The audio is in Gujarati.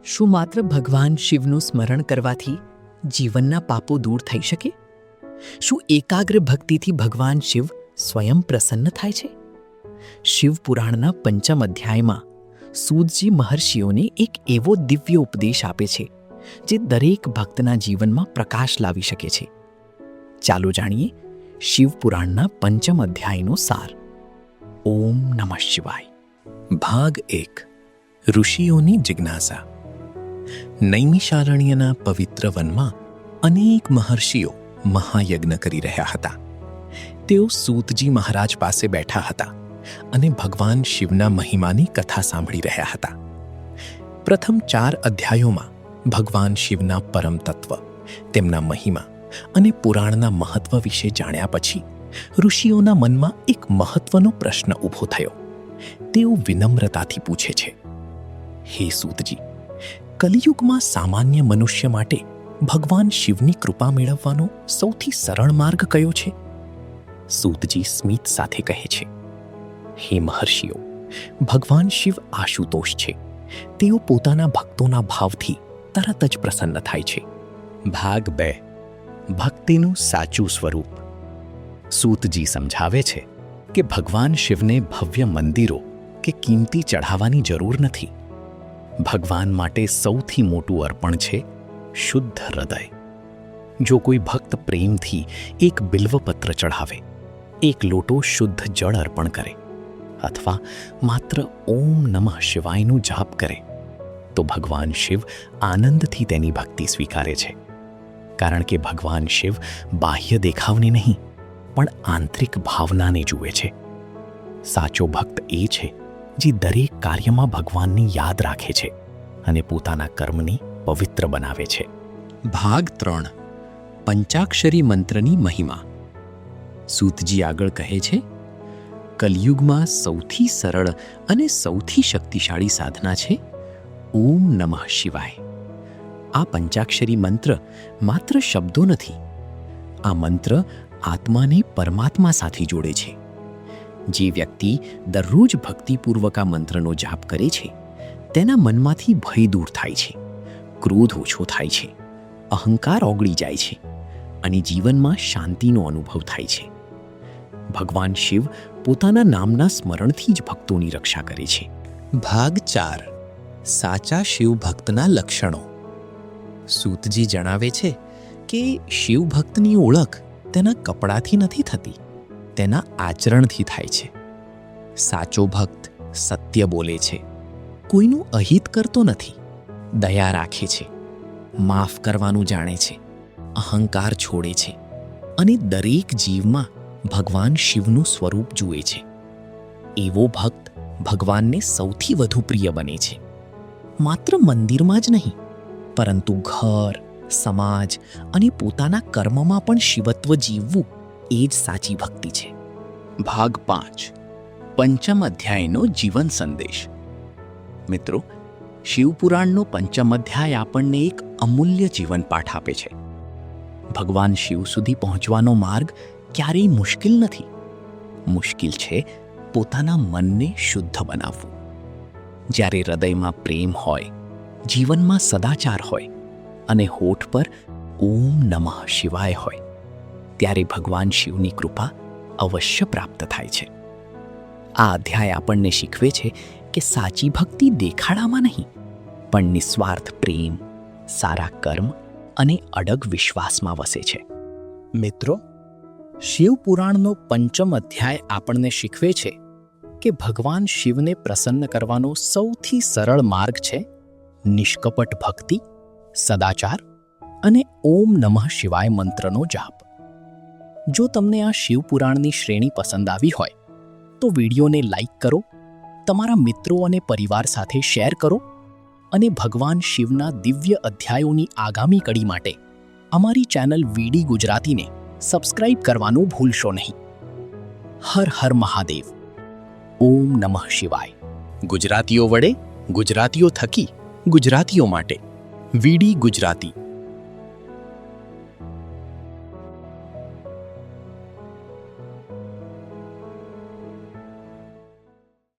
શું માત્ર ભગવાન શિવનું સ્મરણ કરવાથી જીવનના પાપો દૂર થઈ શકે? શું એકાગ્ર ભક્તિથી ભગવાન શિવ સ્વયં પ્રસન્ન થાય છે? શિવ પુરાણના પંચમ અધ્યાયમાં સૂતજી મહર્ષિઓને એક એવો દિવ્ય ઉપદેશ આપે છે જે દરેક ભક્તના જીવનમાં પ્રકાશ લાવી શકે છે. ચાલો જાણીએ શિવ પુરાણના પંચમ અધ્યાયનો સાર. ઓમ નમઃ શિવાય. ભાગ 1. ઋષિઓની જિજ્ઞાસા. નૈમિષારણ્યના પવિત્ર વનમાં અનેક મહર્ષિઓ મહાયજ્ઞ કરી રહ્યા હતા. તેઓ સૂતજી મહારાજ પાસે બેઠા હતા અને ભગવાન શિવના મહિમાની કથા સાંભળી રહ્યા હતા. પ્રથમ 4 અધ્યાયોમાં ભગવાન શિવના પરમ તત્વ, તેમના મહિમા અને પુરાણના મહત્વ વિશે જાણ્યા પછી ઋષિઓના મનમાં એક મહત્વનો પ્રશ્ન ઊભો થયો. તેઓ વિનમ્રતાથી પૂછે છે, હે સૂતજી, કલિયુગમાં સામાન્ય મનુષ્ય માટે ભગવાન શિવની કૃપા મેળવવાનો સૌથી સરળ માર્ગ કયો છે? સૂતજી સ્મિત સાથે કહે છે, હે મહર્ષિઓ, ભગવાન શિવ આશુતોષ છે. તેઓ પોતાના ભક્તોના ભાવથી તરત જ પ્રસન્ન થાય છે. ભાગ 2. ભક્તિનું સાચું સ્વરૂપ. સૂતજી સમજાવે છે કે ભગવાન શિવને ભવ્ય મંદિરો કે કિંમતી ચઢાવવાની જરૂર નથી. ભગવાન માટે સૌથી મોટું અર્પણ છે શુદ્ધ હૃદય. જો કોઈ ભક્ત પ્રેમથી એક બિલ્વપત્ર ચઢાવે, એક લોટો શુદ્ધ જળ અર્પણ કરે અથવા માત્ર ઓમ નમઃ શિવાયનું જાપ કરે તો ભગવાન શિવ આનંદથી તેની ભક્તિ સ્વીકારે છે. કારણ કે ભગવાન શિવ બાહ્ય દેખાવને નહીં પણ આંતરિક ભાવનાને જુએ છે. સાચો ભક્ત એ છે જે દરેક કાર્યમાં ભગવાનની યાદ રાખે છે અને પોતાના કર્મને પવિત્ર બનાવે છે. ભાગ 3. પંચાક્ષરી મંત્રની મહિમા. સૂતજી આગળ કહે છે, કલિયુગમાં સૌથી સરળ અને સૌથી શક્તિશાળી સાધના છે ઓમ નમઃ શિવાય. આ પંચાક્ષરી મંત્ર માત્ર શબ્દો નથી. આ મંત્ર આત્માને પરમાત્મા સાથે જોડે છે. જે વ્યક્તિ દરરોજ ભક્તિપૂર્વક આ મંત્રનો જાપ કરે છે તેના મનમાંથી ભય દૂર થાય છે, ક્રોધ ઓછો થાય છે, અહંકાર ઓગળી જાય છે અને જીવનમાં શાંતિનો અનુભવ થાય છે. ભગવાન શિવ પોતાના નામના સ્મરણથી જ ભક્તોની રક્ષા કરે છે. ભાગ 4. સાચા શિવ ભક્તના લક્ષણો. સૂતજી જણાવે છે કે શિવ ભક્તની ઓળખ તેના કપડાથી નથી થતી, તેના આચરણથી થાય છે. સાચો ભક્ત સત્ય બોલે છે, કોઈનું અહિત કરતો નથી, દયા રાખે છે, માફ કરવાનું જાણે છે, અહંકાર છોડે છે અને દરેક જીવમાં ભગવાન શિવનું સ્વરૂપ જુએ છે. એવો ભક્ત ભગવાનને સૌથી વધુ પ્રિય બને છે. માત્ર મંદિરમાં જ નહીં પરંતુ ઘર, સમાજ અને પોતાના કર્મમાં પણ શિવત્વ જીવવું એ જ સાચી ભક્તિ છે. ભાગ 5. પંચમ અધ્યાયનો જીવન સંદેશ. મિત્રો, શિવપુરાણનો પંચમ અધ્યાય આપણને એક અમૂલ્ય જીવન પાઠ આપે છે. ભગવાન શિવ સુધી પહોંચવાનો માર્ગ ક્યારેય મુશ્કેલ નથી. મુશ્કેલ છે પોતાના મનને શુદ્ધ બનાવવું. જ્યારે હૃદયમાં પ્રેમ હોય, જીવનમાં સદાચાર હોય અને હોઠ પર ઓમ નમઃ શિવાય હોય, ત્યારે ભગવાન શિવની કૃપા અવશ્ય પ્રાપ્ત થાય છે. આ અધ્યાય આપણને શીખવે છે કે સાચી ભક્તિ દેખાડામાં નહીં પણ નિસ્વાર્થ પ્રેમ, સારા કર્મ અને અડગ વિશ્વાસમાં વસે છે. મિત્રો, શિવપુરાણનો પંચમ અધ્યાય આપણને શીખવે છે કે ભગવાન શિવને પ્રસન્ન કરવાનો સૌથી સરળ માર્ગ છે નિષ્કપટ ભક્તિ, સદાચાર અને ઓમ નમઃ શિવાય મંત્રનો જાપ. જો તમને આ શિવપુરાણની શ્રેણી પસંદ આવી હોય તો વિડીયોને લાઈક કરો, તમારા મિત્રો અને પરિવાર સાથે શેર કરો અને ભગવાન શિવના દિવ્ય અધ્યાયોની આગામી કડી માટે અમારી ચેનલ વીડી ગુજરાતીને સબસ્ક્રાઇબ કરવાનું ભૂલશો નહીં. હર હર મહાદેવ. ઓમ નમઃ શિવાય. ગુજરાતીઓ વડે, ગુજરાતીઓ થકી, ગુજરાતીઓ માટે વીડી ગુજરાતી.